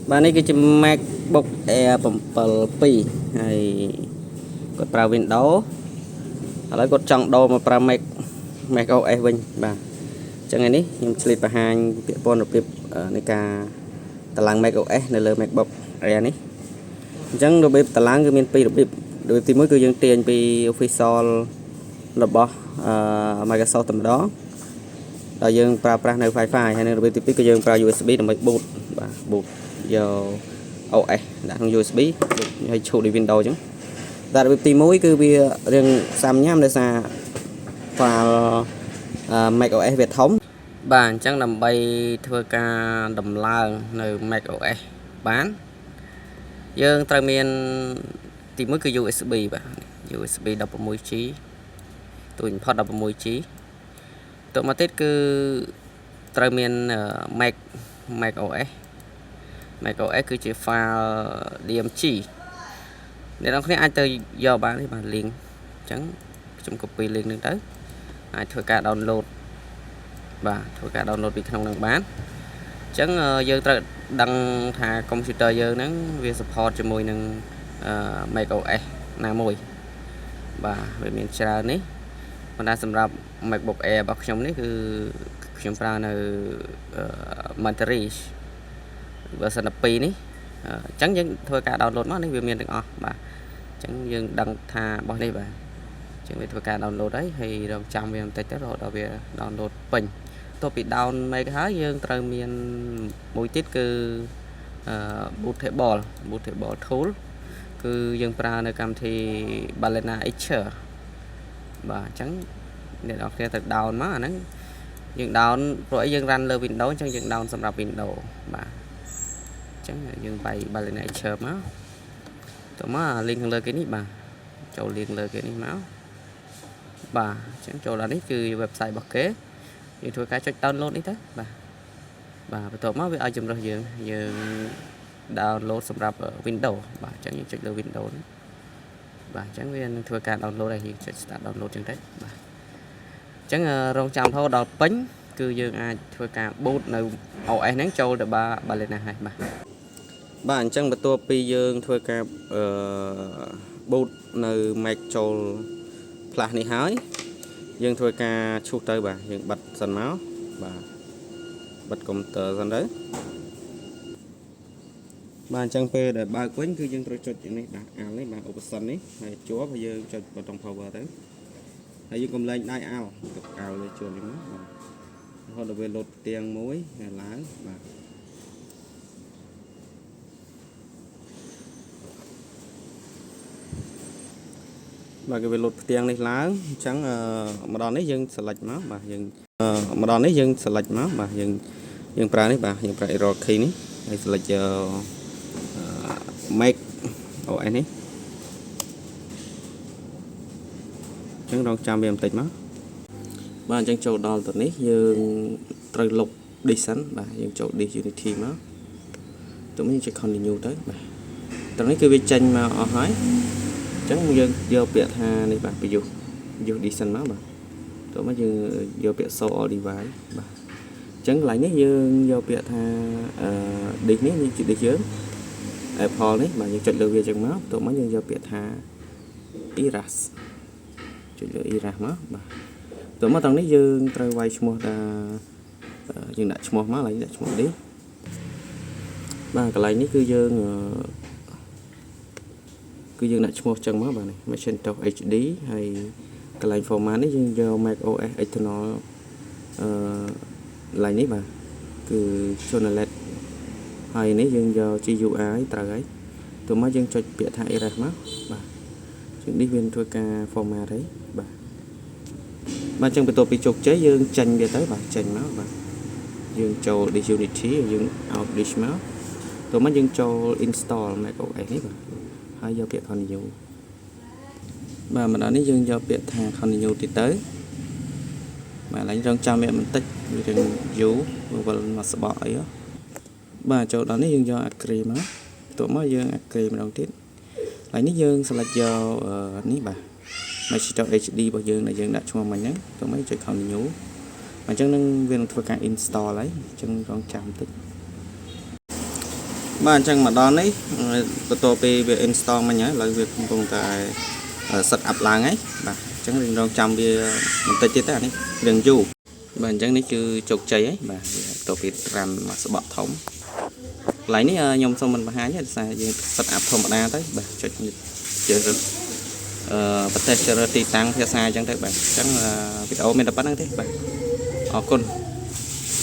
Bạn này cái MacBook Air 7 hay cònប្រើ Windows ឥឡូវគាត់ចង់ដូរមកប្រើ Mac OS វិញបាទអញ្ចឹងថ្ងៃនេះខ្ញុំឆ្លៀតបង្ហាញពាក្យពន្ធរបៀបនៃការតឡើង Mac OS នៅលើ MacBook Air នេះអញ្ចឹងរបៀបតឡើងគឺមានពីររបៀបទី1គឺយើងទាញពី official របស់ Microsoft តែម្ដងដល់យើងប្រើប្រាស់នៅ Wi-Fi ហើយនៅរបៀបទី2គឺយើងប្រើ USB ដើម្បី boot បាទ boot យក OS ដាក់ក្នុង USB ហើយឈូសដោយ Windows អញ្ចឹងតែរបៀបទី1គឺវារៀងសាំញ៉ាំដោយសារ file Mac OS វាធំបាទអញ្ចឹងដើម្បីធ្វើការដំឡើងនៅ Mac OS បានយើងត្រូវមានទី1គឺ USB បាទ USB 16G ទូចបំផុត 16G ទៅមកទៀតគឺត្រូវមាន Mac OS គឺជា file DMG អ្នកនរគ្នាអាចទៅយកបានទេបាទ link អញ្ចឹងខ្ញុំ copy link នឹងទៅអាចធ្វើការ download បាទធ្វើការ download ពីក្នុងនឹងបានអញ្ចឹងយើងត្រូវដឹងថា computer យើងហ្នឹងវា support ជាមួយនឹង Mac OS ណាមួយបាទវាមានច្រើននេះប៉ុន្តែសម្រាប់ MacBook Air របស់ខ្ញុំនេះគឺខ្ញុំប្រើនៅ Monterey version 12នេះអញ្ចឹងយើងធ្វើការ download មកនេះវាមានទាំងអស់បាទអញ្ចឹងយើងដឹងថារបស់នេះបាទអញ្ចឹងវាធ្វើការ download ហើយរងចាំវាបន្តិចទៅរហូតដល់វា download ពេញបន្ទាប់ពី down មេកហើយយើងត្រូវមានមួយទៀតគឺ bootable tool គឺយើងប្រើនៅកម្មវិធី Balena Etcher បាទអញ្ចឹងអ្នកនរគ្នាទៅ down មកអាហ្នឹងយើង down ព្រោះអីយើង run លើ Windows អញ្ចឹងយើង down សម្រាប់ Windows បាទអញ្ចឹងយើងបាយ Balena Etcher មកតោះមក link ខាងលើគេនេះបាទចូល link លើគេនេះមកបាទអញ្ចឹងចូលដល់នេះគឺ website របស់គេយើងធ្វើការចុច download នេះទៅបាទបន្ទាប់មកវាឲ្យជំរើសយើង download សម្រាប់ Windows បាទអញ្ចឹងយើងចុចលើ Windows បាទអញ្ចឹងវានឹងធ្វើការ download ហើយយើងចុច start download អញ្ចឹងទៅបាទអញ្ចឹងរងចាំរហូតដល់ពេញគឺយើងអាចធ្វើការ boot នៅ OS ហ្នឹងចូលទៅ Balena ហើយបាទអញ្ចឹងបន្ទាប់ពីយើងធ្វើការboot នៅ Mac ចូល Plus នេះហើយយើងធ្វើការឈូសទៅបាទយើងបិទសិនមកបាទបិទកុំព្យូទ័រសិនទៅបាទអញ្ចឹងពេលដែលបើកវិញគឺយើងត្រូវចុចយ៉ាងនេះបាទអាល់នេះបាទ option នេះហើយជាប់ហើយយើងចុចប៊ូតុង power ទៅហើយយើងកុំលែងដៃអាល់ទុកអាល់លើជាប់នេះមកបាទរហូតដល់វាលោតផ្ទាំងមួយហើយឡើងបាទគឺវាលោតផ្ទាំងនេះឡើងអញ្ចឹងម្ដងនេះយើង select មកបាទយើងម្ដងនេះយើង select មកបាទយើងប្រើនេះបាទយើងប្រើ arrow key នេះហើយ select យក Mac OS នេះអញ្ចឹងរងចាំវាបន្តិចមកបាទអញ្ចឹងចូលដល់ទៅនេះយើងត្រូវលុប disk សិនបាទយើងចូល disk Unity មកទៅនេះចុច continue ទៅបាទត្រង់នេះគឺវាចេញមកអស់ហើយអញ្ចឹងយើងយកពាក្យថានេះបាទប្រយុទ្ធយក disk សិនមកបាទទៅមកយើងយកពាក្យ show all device បាទអញ្ចឹងកន្លែងនេះយើងយកពាក្យថាdisk នេះជា disk យើងApple នេះបាទយើងចុចលើវាអញ្ចឹងមកទៅមកយើងយកពាក្យថា erase ចុចលើ erase មកបាទទៅមកត្រង់នេះយើងត្រូវវាយឈ្មោះថាយើងដាក់ឈ្មោះមកឡើយដាក់ឈ្មោះនេះបាទកន្លែងនេះគឺយើងដាក់ឈ្មោះអញ្ចឹងមកបាទនេះ Macintosh HD ហើយកន្លែង format នេះយើងយក Mac OS Eternal កន្លែងនេះបាទគឺ Journalette ហើយនេះយើងយក GUI ត្រូវហើយទៅមកយើងចុចពាក្យថា erase មកបាទជាងនេះវាធ្វើការ format ហើយបាទអញ្ចឹងបន្ទាប់ពីជោគជ័យយើងចេញវាទៅបាទចេញមកបាទយើងចូល Disk Unity យើង out disk មកទៅមកយើងចូល install Mac OS នេះបាទហើយយកពាក្យ continue បាទម្ដងនេះយើងយកពាក្យថា continue ទៀតទៅបាទឡើងរងចាំវាបន្តិចវានឹងយូរវិលមកស្បកអីបាទចូលដល់នេះយើងយក agree មកបន្ទាប់មកយើង agree ម្ដងទៀតហើយនេះយើង select យកនេះបាទ Macintosh HD របស់យើងដែលយើងដាក់ឈ្មោះមិញហ្នឹងទៅមកចុច continue អញ្ចឹងនឹងវានឹងធ្វើការ install ហើយអញ្ចឹងរងចាំបន្តិច Bạn chẳng mà đó đấy bắt đầu về install mình nhé là việc cùng tại set up lang ấy bà chẳng đừng đâu chăm về mình tay chết này đừng du bạn chẳng đấy chứ chụp cháy ấy bà đầu việc làm mà sẽ bọt thống lấy ní nhom xong mình bà hái nhé sai set up thông đa tới bà cho chơi rồi vật thể chơi tăng theo xa chẳng thấy bà chẳng video mình đã bắt thế bà con